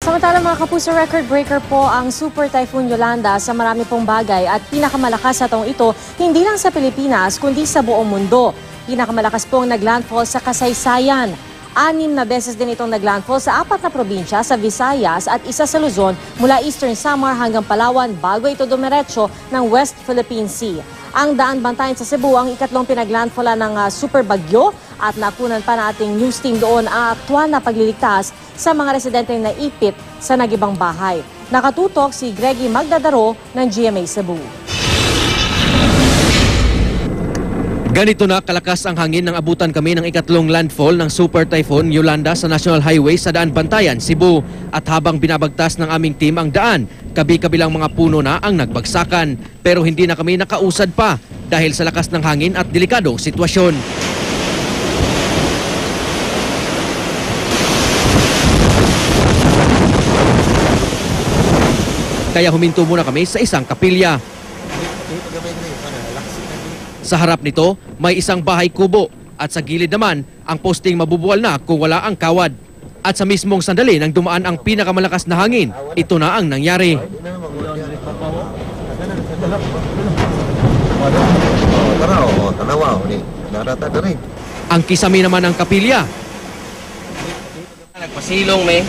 Samantala mga kapuso, record breaker po ang Super Typhoon Yolanda sa marami pong bagay at pinakamalakas na taong ito hindi lang sa Pilipinas kundi sa buong mundo. Pinakamalakas pong naglandfall sa kasaysayan. 6 na beses din itong naglandfall sa 4 na probinsya sa Visayas at isa sa Luzon mula Eastern Samar hanggang Palawan bago ito dumiretso ng West Philippine Sea. Ang Daan Bantayan sa Cebu ang ikatlong pinaglandfallan ng super bagyo at nakunan pa na ating news team doon ang aktwal na pagliligtas sa mga residenteng naipit sa nagibang bahay. Nakatutok si Greggy Magdadaro ng GMA Cebu. Ganito na kalakas ang hangin nang abutan kami ng ikatlong landfall ng Super Typhoon Yolanda sa National Highway sa Daan Bantayan, Cebu. At habang binabagtas ng aming team ang daan, kabi-kabilang mga puno na ang nagbagsakan. Pero hindi na kami nakausad pa dahil sa lakas ng hangin at delikadong sitwasyon. Kaya huminto muna kami sa isang kapilya. Sa harap nito, may isang bahay kubo at sa gilid naman ang posting mabubuwal na kung wala ang kawad. At sa mismong sandali nang dumaan ang pinakamalakas na hangin, ito na ang nangyari. Ang kisami naman ng kapilya. Nagpasilong may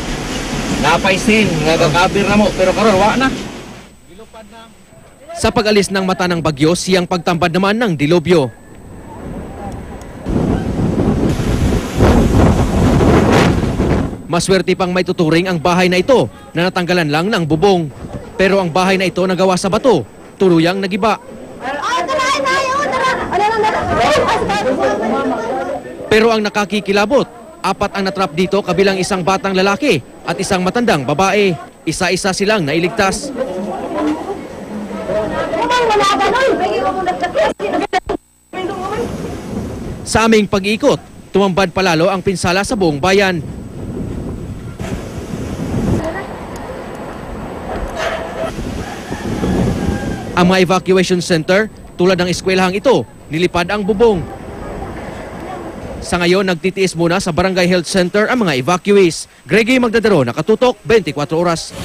napaisin, nagkakabir na mo, pero karon wa na. Sa pag-alis ng mata ng bagyo, siyang pagtambad naman ng dilubyo. Maswerte pang may tuturing ang bahay na ito na natanggalan lang ng bubong. Pero ang bahay na ito nagawa sa bato, tuluyang nagiba. Pero ang nakakikilabot, 4 ang natrap dito kabilang isang batang lalaki at isang matandang babae. Isa-isa silang nailigtas. Sa aming pag-iikot, tumambad palalo ang pinsala sa buong bayan. Ang mga evacuation center, tulad ng eskwelahang ito, nilipad ang bubong. Sa ngayon, nagtitiis muna sa Barangay Health Center ang mga evacuees. Greggy Magdadaro, Nakatutok, 24 Oras.